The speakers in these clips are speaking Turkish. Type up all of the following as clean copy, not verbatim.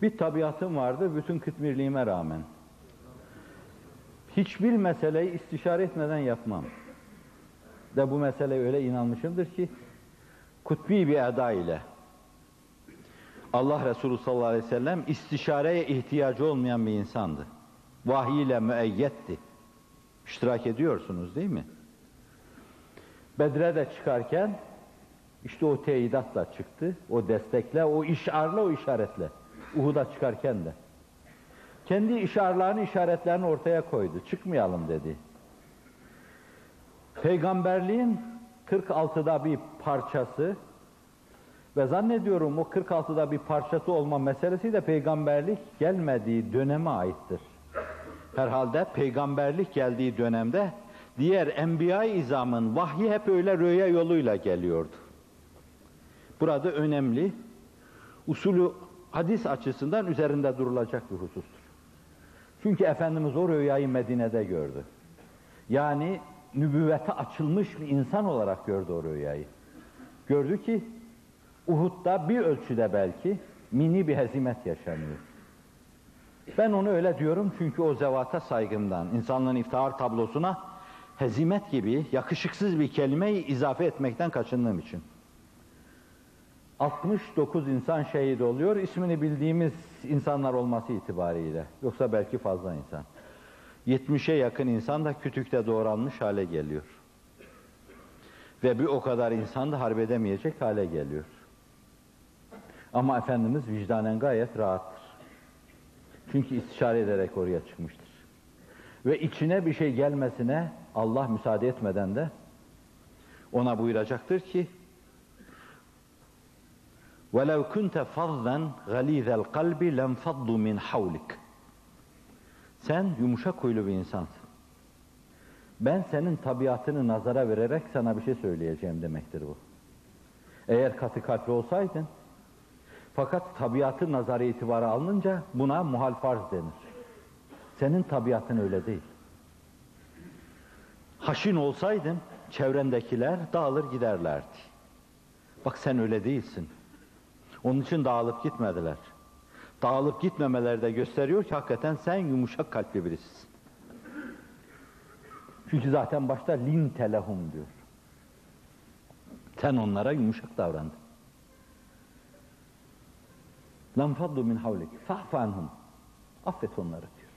Bir tabiatım vardı bütün kıtmirliğime rağmen. Hiçbir meseleyi istişare etmeden yapmam. De bu meseleye öyle inanmışımdır ki, kutbi bir eda ile Allah Resulü sallallahu aleyhi ve sellem istişareye ihtiyacı olmayan bir insandı. Vahiy ile müeyyetti. İştirak ediyorsunuz değil mi? Bedre de çıkarken işte o teyidatla çıktı, o destekle, o işarla, o işaretle. Uhud'a çıkarken de. Kendi işarlarını, işaretlerini ortaya koydu. Çıkmayalım dedi. Peygamberliğin 46'da bir parçası ve zannediyorum o 46'da bir parçası olma meselesi de peygamberlik gelmediği döneme aittir. Herhalde peygamberlik geldiği dönemde diğer enbiya-i izamın vahyi hep öyle rüya yoluyla geliyordu. Burada önemli, usulü hadis açısından üzerinde durulacak bir husustur. Çünkü Efendimiz o rüyayı Medine'de gördü. Yani nübüvvete açılmış bir insan olarak gördü o rüyayı. Gördü ki Uhud'da bir ölçüde belki mini bir hezimet yaşanıyor. Ben onu öyle diyorum çünkü o zevata saygımdan, insanlığın iftihar tablosuna hezimet gibi yakışıksız bir kelimeyi izafe etmekten kaçındığım için. 69 insan şehit oluyor, ismini bildiğimiz insanlar olması itibariyle. Yoksa belki fazla insan. 70'e yakın insan da kütükte doğranmış hale geliyor. Ve bir o kadar insan da harp edemeyecek hale geliyor. Ama Efendimiz vicdanen gayet rahattır. Çünkü istişare ederek oraya çıkmıştır. Ve içine bir şey gelmesine Allah müsaade etmeden de ona buyuracaktır ki وَلَوْ كُنْتَ فَضًّا غَلِيظَ الْقَلْبِ لَنْفَضُّ مِنْ حَوْلِكَ. Sen yumuşak huylu bir insansın. Ben senin tabiatını nazara vererek sana bir şey söyleyeceğim demektir bu. Eğer katı kalpli olsaydın, fakat tabiatı nazara itibara alınınca buna muhal farz denir. Senin tabiatın öyle değil. Haşin olsaydın, çevrendekiler dağılır giderlerdi. Bak sen öyle değilsin. Onun için dağılıp gitmediler. Dağılıp gitmemeleri de gösteriyor ki hakikaten sen yumuşak kalpli birisisin. Çünkü zaten başta linte lehum diyor. Sen onlara yumuşak davrandın. Lam faddu min havlik fa'fu anhum. Affet onları diyor.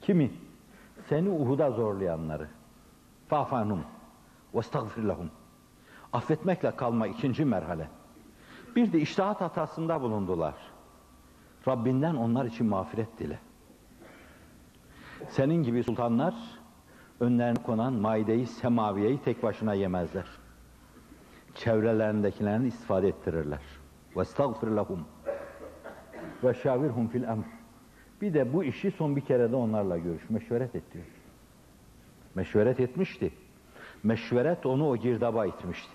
Kimi? Seni Uhud'a zorlayanları. Fa'fu anhum vestagfir lehum. Affetmekle kalma ikinci merhale. Bir de içtihat hatasında bulundular. Rabbinden onlar için mağfiret dile. Senin gibi sultanlar önlerine konan maide-i semaviyeyi tek başına yemezler. Çevrelerindekilerini istifade ettirirler. وَاسْتَغْفِرْ لَهُمْ وَشَاوِرْهُمْ فِي الْأَمْرِ. Bir de bu işi son bir kere de onlarla görüş, meşveret et diyor. Meşveret etmişti. Meşveret onu o girdaba itmişti.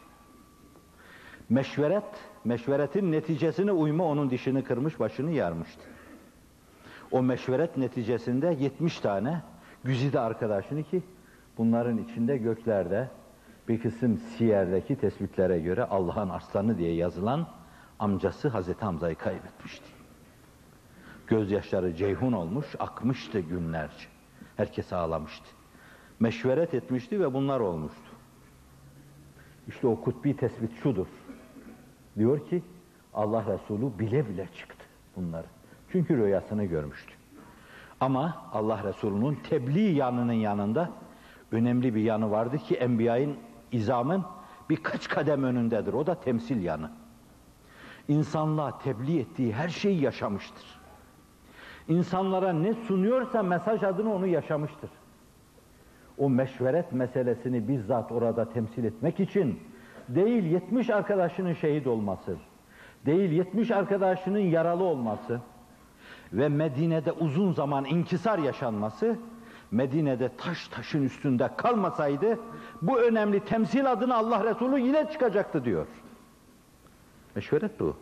Meşveretin neticesine uyma onun dişini kırmış, başını yarmıştı. O meşveret neticesinde 70 tane güzide arkadaşını ki bunların içinde göklerde bir kısım siyerdeki tespitlere göre Allah'ın arslanı diye yazılan amcası Hazreti Hamza'yı kaybetmişti. Gözyaşları ceyhun olmuş, akmıştı günlerce. Herkes ağlamıştı. Meşveret etmişti ve bunlar olmuştu. İşte o kutbi tespit şudur. Diyor ki Allah Resulü bile bile çıktı bunları. Çünkü rüyasını görmüştü. Ama Allah Resulü'nün tebliğ yanının yanında önemli bir yanı vardı ki enbiyanın izamın birkaç kadem önündedir. O da temsil yanı. İnsanlığa tebliğ ettiği her şeyi yaşamıştır. İnsanlara ne sunuyorsa mesaj adına onu yaşamıştır. O meşveret meselesini bizzat orada temsil etmek için değil 70 arkadaşının şehit olması, değil 70 arkadaşının yaralı olması ve Medine'de uzun zaman inkisar yaşanması, Medine'de taş taşın üstünde kalmasaydı bu önemli temsil adına Allah Resulü yine çıkacaktı diyor. Meşveret bu.